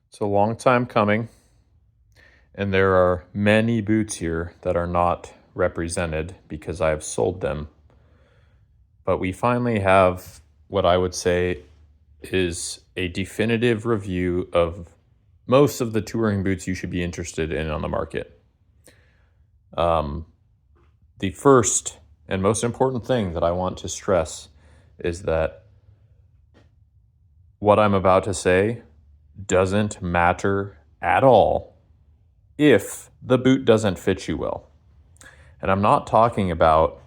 It's a long time coming, and there are many boots here that are not represented because I have sold them. But we finally have what I would say is a definitive review of most of the touring boots you should be interested in on the market. The first and most important thing that I want to stress is that what I'm about to say doesn't matter at all if the boot doesn't fit you well. And I'm not talking about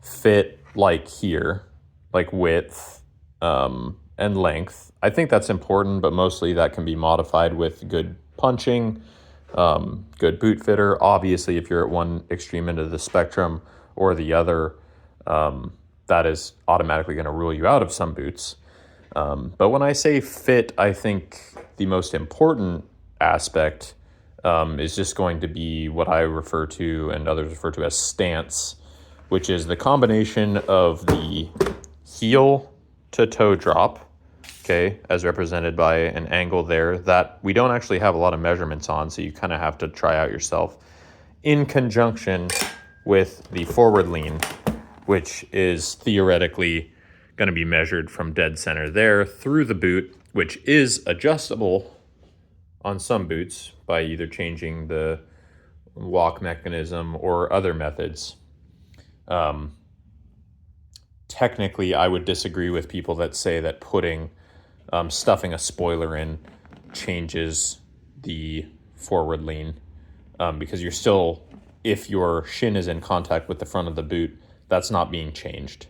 fit like here, like width and length. I think that's important, but mostly that can be modified with good punching, good boot fitter. Obviously, if you're at one extreme end of the spectrum or the other, that is automatically going to rule you out of some boots. But when I say fit, I think the most important aspect is just going to be what I refer to and others refer to as stance, which is the combination of the heel to toe drop, okay, as represented by an angle there that we don't actually have a lot of measurements on, so you kind of have to try out yourself, in conjunction with the forward lean, which is theoretically going to be measured from dead center there through the boot, which is adjustable on some boots by either changing the walk mechanism or other methods. Technically, I would disagree with people that say that stuffing a spoiler in changes the forward lean, because you're still, if your shin is in contact with the front of the boot, that's not being changed.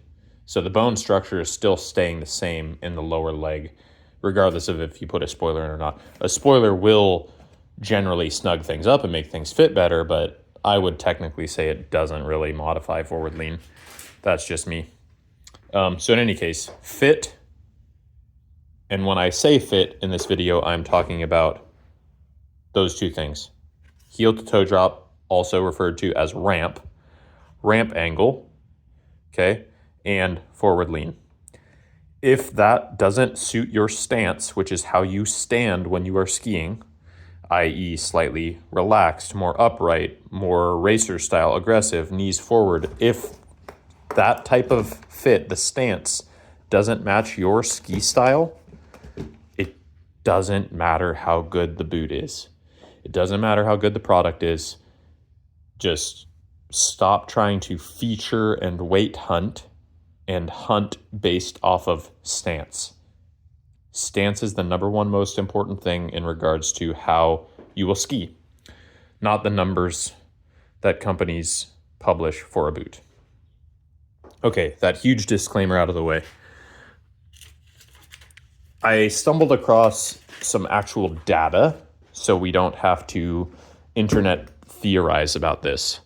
So the bone structure is still staying the same in the lower leg, regardless of if you put a spoiler in or not. A spoiler will generally snug things up and make things fit better, but I would technically say it doesn't really modify forward lean. That's just me. So in any case, fit, and when I say fit in this video, I'm talking about those two things. Heel to toe drop, also referred to as ramp angle, okay, and forward lean. If that doesn't suit your stance, which is how you stand when you are skiing, i.e. slightly relaxed, more upright, more racer style, aggressive, knees forward, if that type of fit, the stance, doesn't match your ski style, it doesn't matter how good the boot is. It doesn't matter how good the product is. Just stop trying to feature and weight hunt and hunt based off of stance. Stance is the number one most important thing in regards to how you will ski, not the numbers that companies publish for a boot. Okay, that huge disclaimer out of the way. I stumbled across some actual data, so we don't have to internet theorize about this.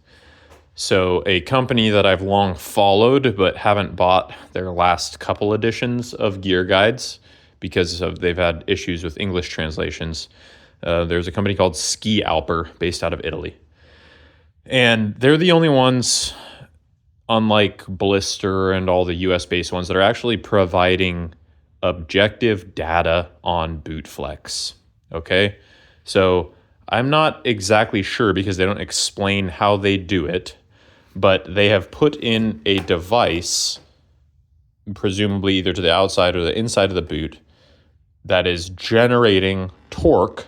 So a company that I've long followed but haven't bought their last couple editions of gear guides because they've had issues with English translations. There's a company called Ski Alper based out of Italy. And they're the only ones, unlike Blister and all the US-based ones, that are actually providing objective data on boot flex, okay? So I'm not exactly sure because they don't explain how they do it, but they have put in a device, presumably either to the outside or the inside of the boot, that is generating torque,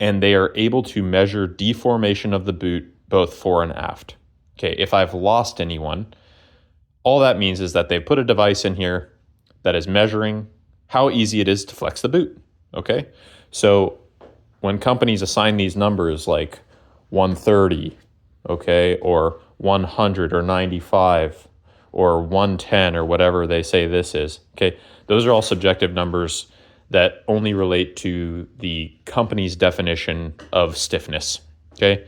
and they are able to measure deformation of the boot both fore and aft. Okay, if I've lost anyone, all that means is that they've put a device in here that is measuring how easy it is to flex the boot, okay? So when companies assign these numbers like 130, okay, or 100 or 95 or 110 or whatever they say this is, okay, those are all subjective numbers that only relate to the company's definition of stiffness, okay?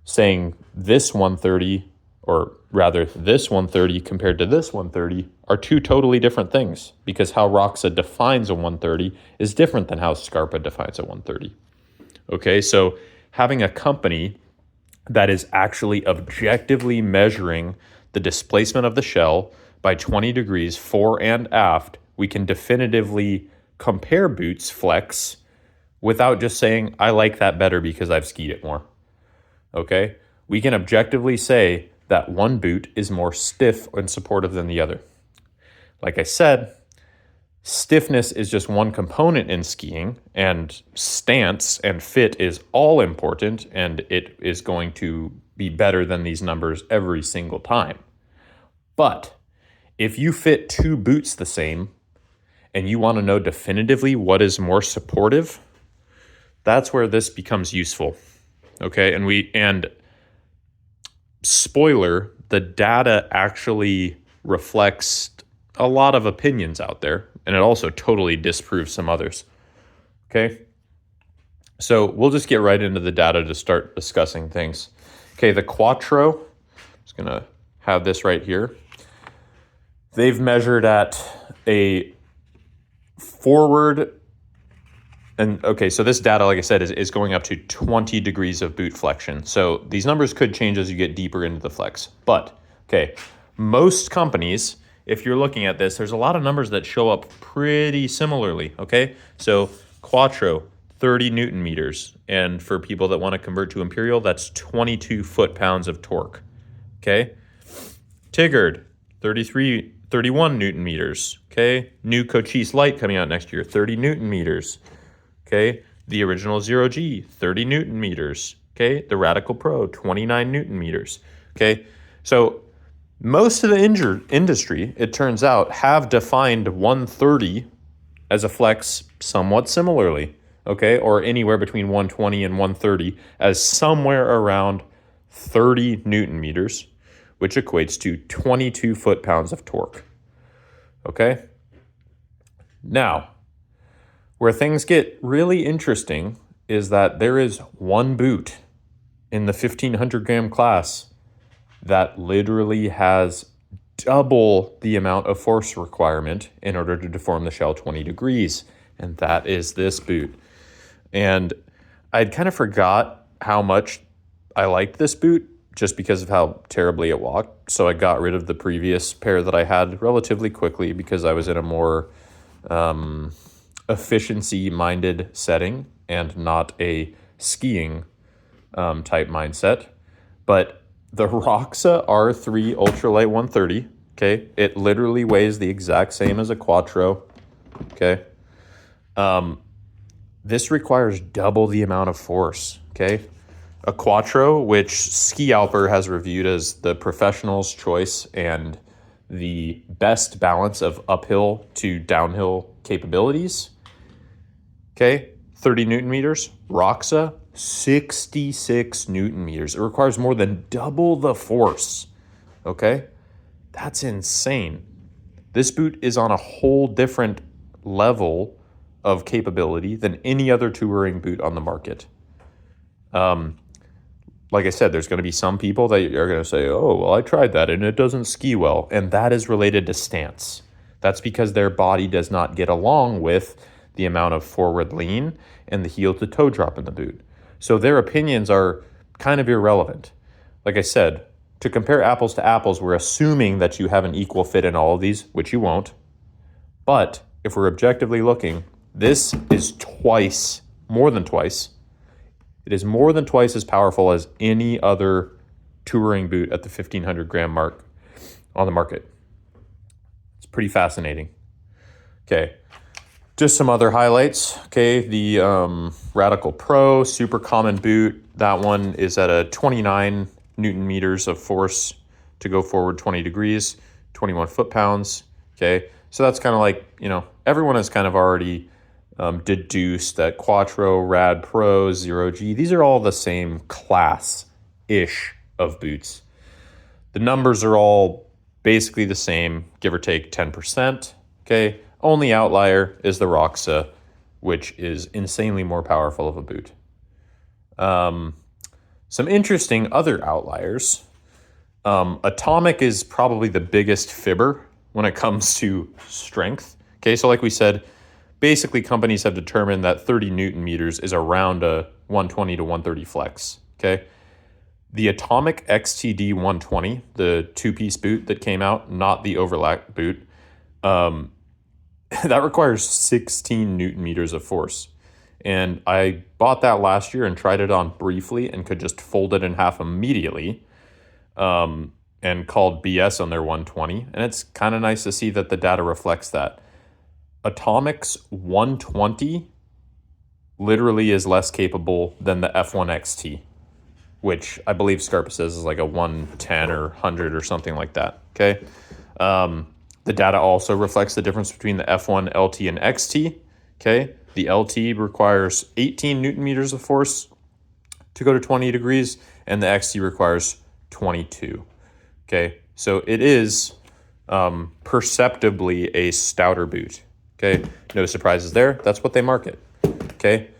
Saying this 130, or rather this 130 compared to this 130, are two totally different things, because how Roxa defines a 130 is different than how Scarpa defines a 130. Okay, so having a company that is actually objectively measuring the displacement of the shell by 20 degrees fore and aft, we can definitively compare boots flex without just saying, I like that better because I've skied it more. Okay? We can objectively say that one boot is more stiff and supportive than the other. Like I said, stiffness is just one component in skiing, and stance and fit is all important, and it is going to be better than these numbers every single time. But if you fit two boots the same and you want to know definitively what is more supportive, that's where this becomes useful. Okay? And spoiler, the data actually reflects a lot of opinions out there, and it also totally disproves some others. Okay? So we'll just get right into the data to start discussing things. Okay, the quattro, I'm just going to have this right here. They've measured at a forward, and okay, so this data, like I said, is going up to 20 degrees of boot flexion. So these numbers could change as you get deeper into the flex. But, okay, most companies, if you're looking at this, there's a lot of numbers that show up pretty similarly, okay? So quattro, 30 Newton meters. And for people that want to convert to imperial, that's 22 foot-pounds of torque, okay? Tigard, 31 Newton meters, okay? New Cochise Light coming out next year, 30 Newton meters, okay? The original 0G, 30 Newton meters, okay? The Radical Pro, 29 Newton meters, okay? So most of the industry, it turns out, have defined 130 as a flex somewhat similarly, okay? Or anywhere between 120 and 130 as somewhere around 30 Newton meters, which equates to 22 foot-pounds of torque, okay? Now, where things get really interesting is that there is one boot in the 1,500 gram class that literally has double the amount of force requirement in order to deform the shell 20 degrees, and that is this boot. And I'd kind of forgot how much I liked this boot just because of how terribly it walked. So I got rid of the previous pair that I had relatively quickly because I was in a more efficiency-minded setting and not a skiing type mindset. But the Roxa R3 Ultralight 130, okay, it literally weighs the exact same as a quattro, okay? This requires double the amount of force, okay? A quattro, which Ski Alper has reviewed as the professional's choice and the best balance of uphill to downhill capabilities, okay, 30 Newton meters. Roxa, 66 Newton meters. It requires more than double the force, okay? That's insane. This boot is on a whole different level of capability than any other touring boot on the market. Like I said, there's going to be some people that are going to say, oh, well, I tried that and it doesn't ski well. And that is related to stance. That's because their body does not get along with the amount of forward lean and the heel to toe drop in the boot. So their opinions are kind of irrelevant. Like I said, to compare apples to apples, we're assuming that you have an equal fit in all of these, which you won't. But if we're objectively looking, this is more than twice. It is more than twice as powerful as any other touring boot at the 1,500 gram mark on the market. It's pretty fascinating. Okay, just some other highlights. Okay, the Radical Pro, super common boot. That one is at a 29 Newton meters of force to go forward 20 degrees, 21 foot-pounds. Okay, so that's kind of like, everyone has kind of already deduced that Quattro, Rad Pro, 0G, these are all the same class-ish of boots. The numbers are all basically the same, give or take 10%, okay? Only outlier is the Roxa, which is insanely more powerful of a boot. Some interesting other outliers. Atomic is probably the biggest fibber when it comes to strength. Okay, so like we said, basically companies have determined that 30 Newton meters is around a 120 to 130 flex, okay? The Atomic XTD 120, the two-piece boot that came out, not the overlap boot, that requires 16 Newton meters of force. And I bought that last year and tried it on briefly and could just fold it in half immediately, and called BS on their 120. And it's kind of nice to see that the data reflects that. Atomic's 120 literally is less capable than the F1 XT, which I believe Scorpius says is like a 110 or 100 or something like that, okay? The data also reflects the difference between the F1, LT, and XT, okay? The LT requires 18 Newton meters of force to go to 20 degrees, and the XT requires 22, okay? So it is perceptibly a stouter boot, okay? No surprises there. That's what they market, okay?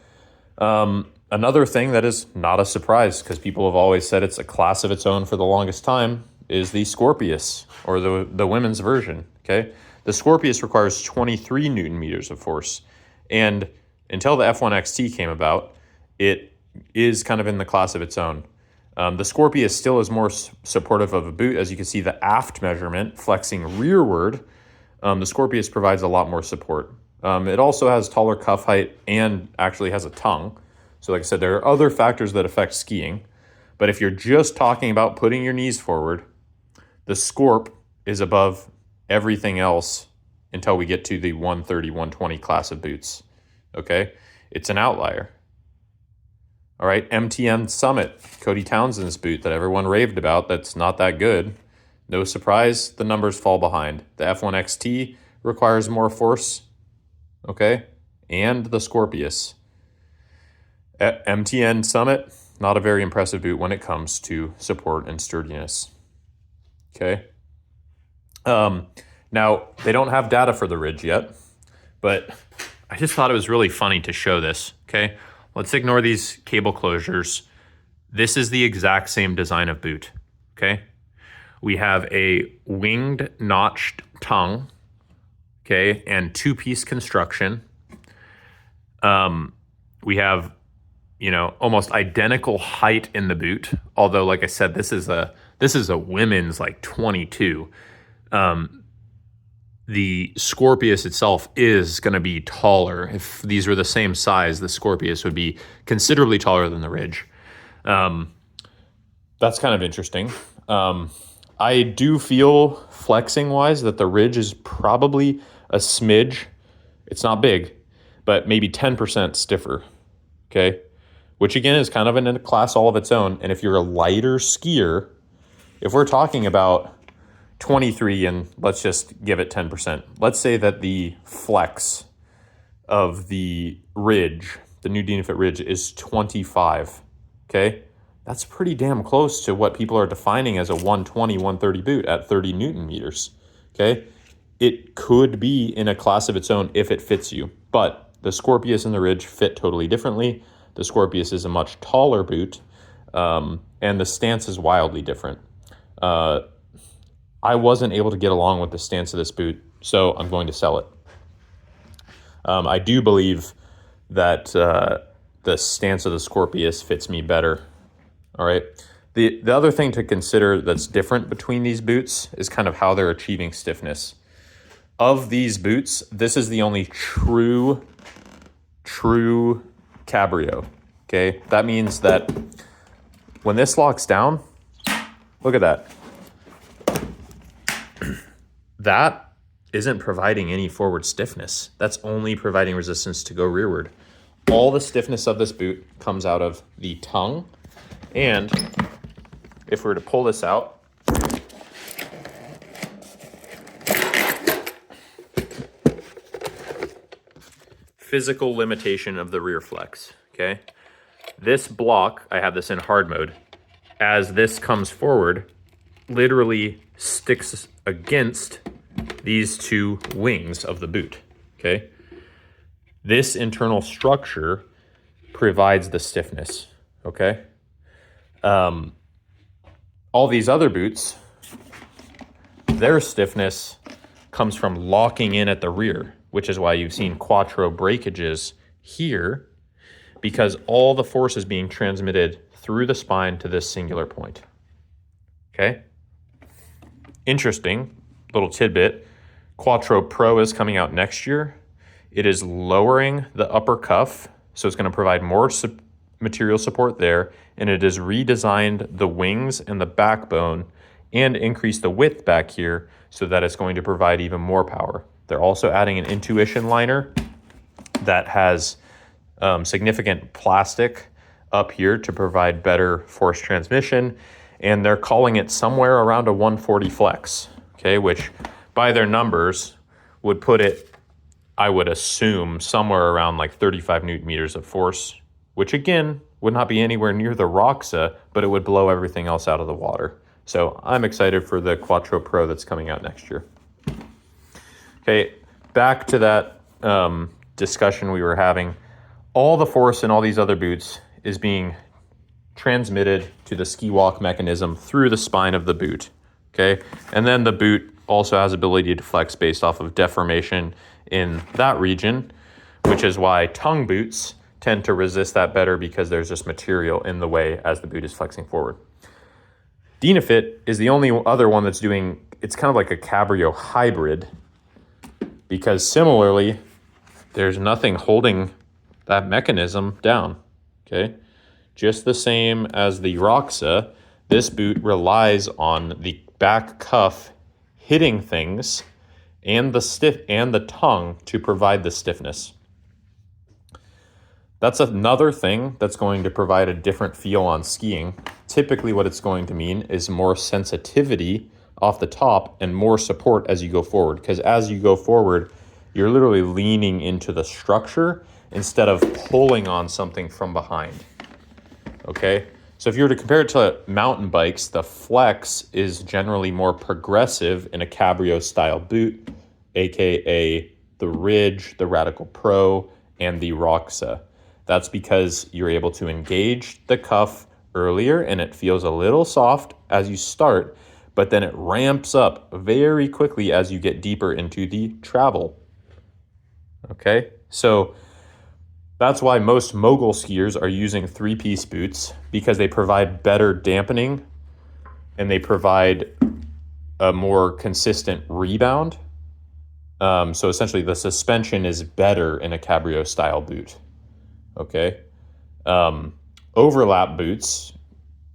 Another thing that is not a surprise, because people have always said it's a class of its own for the longest time, is the Scorpius, or the women's version, okay? The Scorpius requires 23 Newton meters of force, and until the F1 XT came about, it is kind of in the class of its own. The Scorpius still is more supportive of a boot. As you can see, the aft measurement flexing rearward, the Scorpius provides a lot more support. It also has taller cuff height and actually has a tongue. So like I said, there are other factors that affect skiing. But if you're just talking about putting your knees forward, the Scorp is above everything else until we get to the 130, 120 class of boots. Okay? It's an outlier. All right, MTN Summit, Cody Townsend's boot that everyone raved about, that's not that good. No surprise, the numbers fall behind. The F1 XT requires more force, okay? And the Scorpius. MTN Summit, not a very impressive boot when it comes to support and sturdiness, okay? Now, they don't have data for the Ridge yet, but I just thought it was really funny to show this, okay? Let's ignore these cable closures. This is the exact same design of boot, okay? We have a winged notched tongue, okay, and two-piece construction. We have, almost identical height in the boot, although, like I said, this is a women's like 22. The Scorpius itself is going to be taller. If these were the same size, the Scorpius would be considerably taller than the Ridge. That's kind of interesting. I do feel, flexing-wise, that the Ridge is probably a smidge. It's not big, but maybe 10% stiffer, okay? Which, again, is kind of in a class all of its own. And if you're a lighter skier, if we're talking about 23 and let's just give it 10%. Let's say that the flex of the Ridge, the new Dynafit Ridge, is 25, okay? That's pretty damn close to what people are defining as a 120, 130 boot at 30 Newton meters, okay? It could be in a class of its own if it fits you, but the Scorpius and the Ridge fit totally differently. The Scorpius is a much taller boot, and the stance is wildly different. I wasn't able to get along with the stance of this boot, so I'm going to sell it. I do believe that the stance of the Scorpius fits me better. All right. The other thing to consider that's different between these boots is kind of how they're achieving stiffness. Of these boots, this is the only true Cabrio. Okay, that means that when this locks down, look at that. That isn't providing any forward stiffness. That's only providing resistance to go rearward. All the stiffness of this boot comes out of the tongue. And if we were to pull this out, physical limitation of the rear flex, okay? This block, I have this in hard mode, as this comes forward, literally sticks against these two wings of the boot, okay? This internal structure provides the stiffness, okay? All these other boots, their stiffness comes from locking in at the rear, which is why you've seen quattro breakages here, because all the force is being transmitted through the spine to this singular point, okay? Interesting little tidbit. Quattro Pro is coming out next year. It is lowering the upper cuff So it's going to provide more material support there, and it has redesigned the wings and the backbone and increased the width back here so that it's going to provide even more power. They're also adding an Intuition liner that has significant plastic up here to provide better force transmission, and they're calling it somewhere around a 140 flex, okay, which by their numbers would put it, I would assume, somewhere around like 35 newton meters of force, which again would not be anywhere near the Roxa, but it would blow everything else out of the water. So I'm excited for the Quattro Pro that's coming out next year. Okay, back to that discussion we were having. All the force in all these other boots is being transmitted to the ski walk mechanism through the spine of the boot, okay? And then the boot also has ability to flex based off of deformation in that region, which is why tongue boots tend to resist that better because there's just material in the way as the boot is flexing forward. Dynafit is the only other one that's doing, it's kind of like a Cabrio hybrid, because similarly, there's nothing holding that mechanism down, okay? Just the same as the Roxa, this boot relies on the back cuff hitting things and the tongue to provide the stiffness. That's another thing that's going to provide a different feel on skiing. Typically what it's going to mean is more sensitivity off the top and more support as you go forward, because as you go forward, you're literally leaning into the structure instead of pulling on something from behind, okay? So if you were to compare it to mountain bikes, the flex is generally more progressive in a Cabrio style boot, aka the Ridge, the Radical Pro, and the Roxa. That's because you're able to engage the cuff earlier and it feels a little soft as you start, but then it ramps up very quickly as you get deeper into the travel. Okay, so that's why most mogul skiers are using 3-piece boots, because they provide better dampening and they provide a more consistent rebound. So essentially the suspension is better in a Cabrio style boot. Okay. Overlap boots,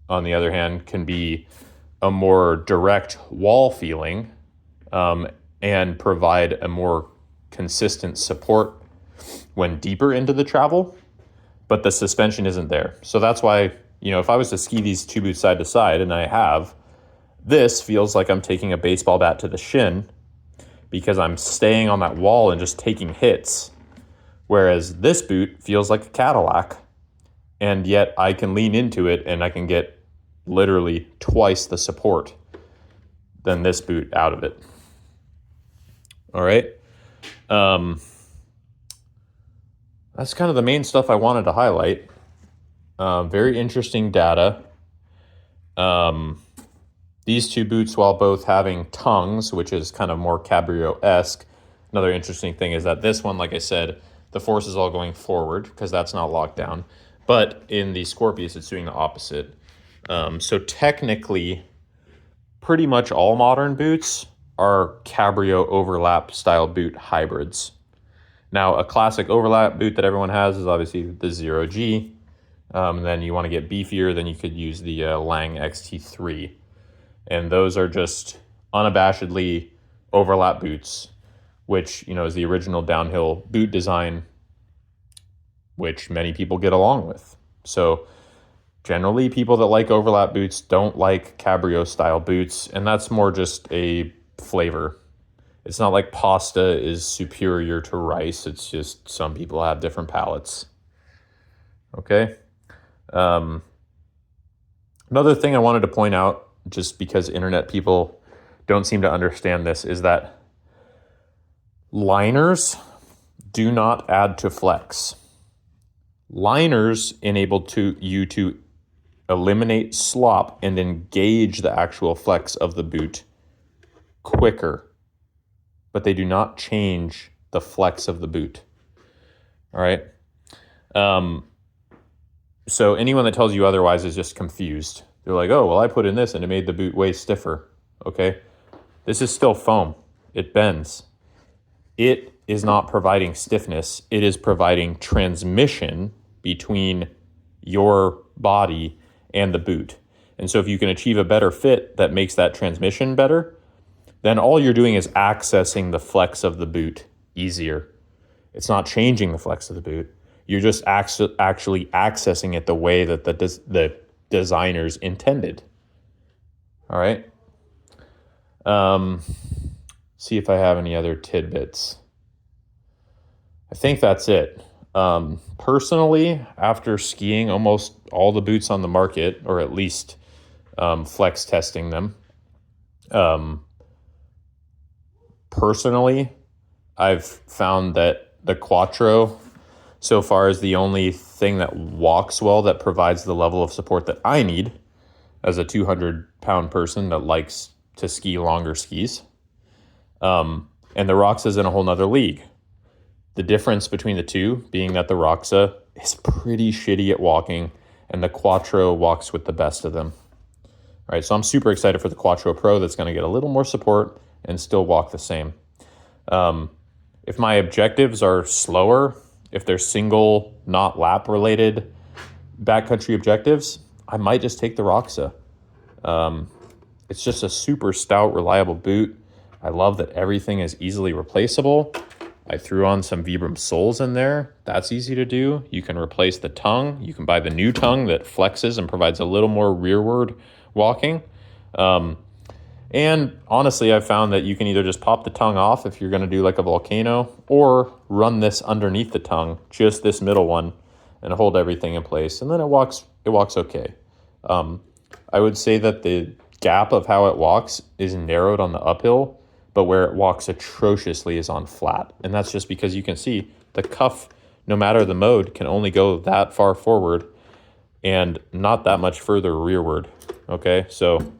on the other hand, can be a more direct wall feeling and provide a more consistent support when deeper into the travel, but the suspension isn't there. So that's why, you know, if I was to ski these two boots side to side, and I have, this feels like I'm taking a baseball bat to the shin because I'm staying on that wall and just taking hits. Whereas this boot feels like a Cadillac, and yet I can lean into it and I can get literally twice the support than this boot out of it. All right. That's kind of the main stuff I wanted to highlight. Very interesting data. These two boots, while both having tongues, which is kind of more Cabrio-esque, another interesting thing is that this one, like I said, the force is all going forward because that's not locked down. But in the Scorpius, it's doing the opposite. So technically, pretty much all modern boots are Cabrio overlap style boot hybrids. Now, a classic overlap boot that everyone has is obviously the 0G. Then you want to get beefier, then you could use the Lang XT3. And those are just unabashedly overlap boots, which, you know, is the original downhill boot design, which many people get along with. So generally, people that like overlap boots don't like Cabrio style boots, and that's more just a flavor. It's not like pasta is superior to rice. It's just some people have different palates. Okay. Another thing I wanted to point out, just because internet people don't seem to understand this, is that liners do not add to flex. Liners enable you to eliminate slop and engage the actual flex of the boot quicker, but they do not change the flex of the boot. All right. So anyone that tells you otherwise is just confused. They're like, oh, well, I put in this and it made the boot way stiffer. Okay. This is still foam. It bends. It is not providing stiffness. It is providing transmission between your body and the boot. And so if you can achieve a better fit that makes that transmission better, then all you're doing is accessing the flex of the boot easier. It's not changing the flex of the boot. You're just actually accessing it the way that the designers intended. All right. See if I have any other tidbits. I think that's it. Personally, after skiing almost all the boots on the market, or at least flex testing them, personally, I've found that the Quattro so far is the only thing that walks well, that provides the level of support that I need as a 200-pound person that likes to ski longer skis. And the Roxa is in a whole nother league. The difference between the two being that the Roxa is pretty shitty at walking, and the Quattro walks with the best of them. All right, so I'm super excited for the Quattro Pro that's going to get a little more support and still walk the same. If my objectives are slower, if they're single, not lap related backcountry objectives, I might just take the Roxa. It's just a super stout, reliable boot. I love that everything is easily replaceable. I threw on some Vibram soles in there. That's easy to do. You can replace the tongue. You can buy the new tongue that flexes and provides a little more rearward walking. And honestly, I've found that you can either just pop the tongue off if you're going to do like a volcano, or run this underneath the tongue, just this middle one, and hold everything in place. And then it walks okay. I would say that the gap of how it walks is narrowed on the uphill, but where it walks atrociously is on flat. And that's just because you can see the cuff, no matter the mode, can only go that far forward and not that much further rearward. Okay, so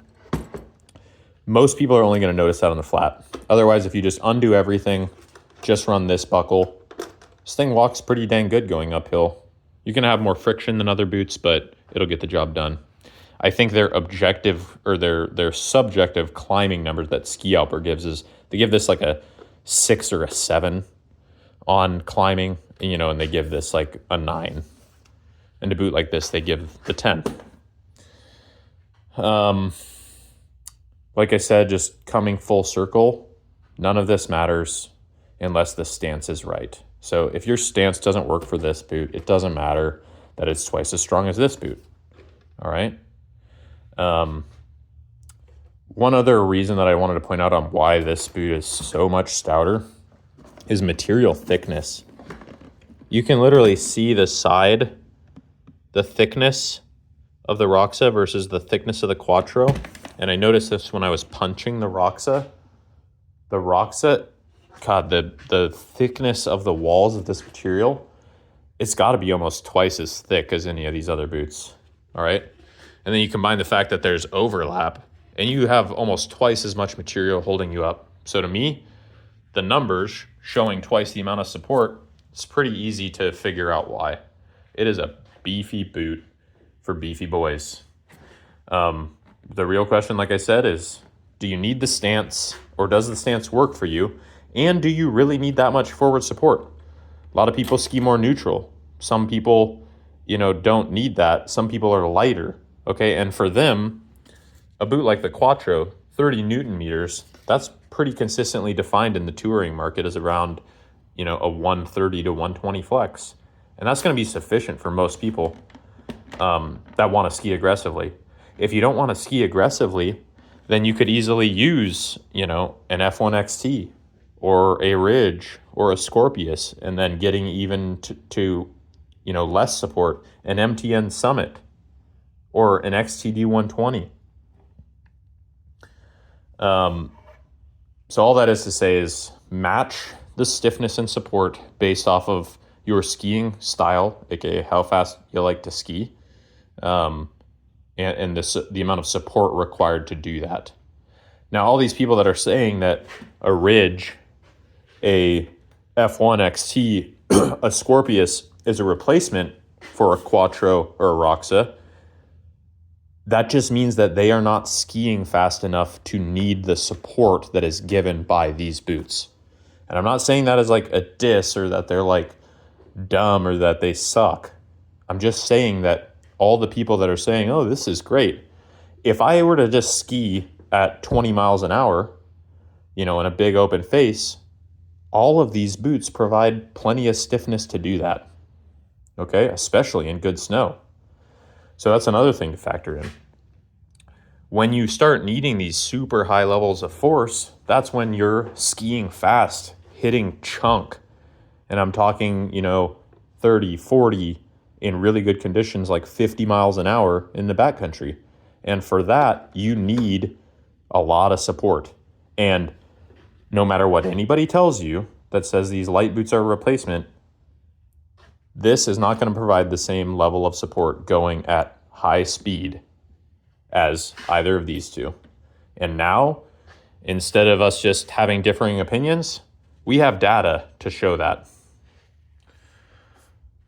most people are only going to notice that on the flat. Otherwise, if you just undo everything, just run this buckle, this thing walks pretty dang good going uphill. You can have more friction than other boots, but it'll get the job done. I think their objective, or their subjective climbing numbers that Ski Alper gives, is they give this like a 6 or a 7 on climbing, and they give this like a 9. And a boot like this, they give the 10. Like I said, just coming full circle, none of this matters unless the stance is right. So if your stance doesn't work for this boot, it doesn't matter that it's twice as strong as this boot. All right. One other reason that I wanted to point out on why this boot is so much stouter is material thickness. You can literally see the thickness of the Roxa versus the thickness of the Quattro. And I noticed this when I was punching the Roxa. The Roxa, God, the thickness of the walls of this material, it's got to be almost twice as thick as any of these other boots. All right. And then you combine the fact that there's overlap, and you have almost twice as much material holding you up. So to me, the numbers showing twice the amount of support, it's pretty easy to figure out why. It is a beefy boot for beefy boys. The real question, like I said, is do you need the stance, or does the stance work for you? And do you really need that much forward support? A lot of people ski more neutral. Some people, don't need that. Some people are lighter. Okay, and for them, a boot like the Quattro, 30 Newton meters, that's pretty consistently defined in the touring market as around, a 130 to 120 flex. And that's going to be sufficient for most people that want to ski aggressively. If you don't want to ski aggressively, then you could easily use, an F1 XT or a Ridge or a Scorpius, and then getting even to less support, an MTN Summit or an XTD 120. So all that is to say is match the stiffness and support based off of your skiing style, aka how fast you like to ski, and the amount of support required to do that. Now, all these people that are saying that a Ridge, a F1 XT, a Scorpius is a replacement for a Quattro or a Roxa, that just means that they are not skiing fast enough to need the support that is given by these boots. And I'm not saying that as like a diss or that they're like dumb or that they suck. I'm just saying that all the people that are saying, oh, this is great. If I were to just ski at 20 miles an hour, in a big open face, all of these boots provide plenty of stiffness to do that. Okay, especially in good snow. So that's another thing to factor in. When you start needing these super high levels of force, that's when you're skiing fast, hitting chunk. And I'm talking, 30, 40 in really good conditions, like 50 miles an hour in the backcountry. And for that, you need a lot of support. And no matter what anybody tells you that says these light boots are a replacement, this is not going to provide the same level of support going at high speed as either of these two. And now, instead of us just having differing opinions, we have data to show that.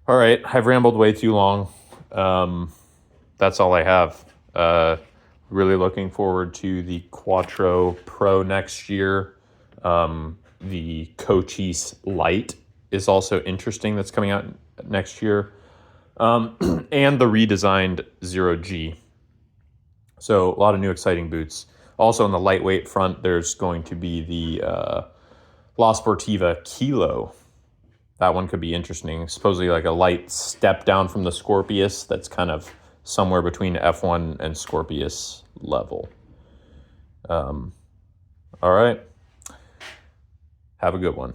All right, I've rambled way too long. That's all I have. Really looking forward to the Quattro Pro next year. The Cochise Lite is also interesting, that's coming out next year. And the redesigned 0G. So a lot of new exciting boots. Also on the lightweight front, there's going to be the La Sportiva Kilo. That one could be interesting. Supposedly like a light step down from the Scorpius that's kind of somewhere between F1 and Scorpius level. All right. Have a good one.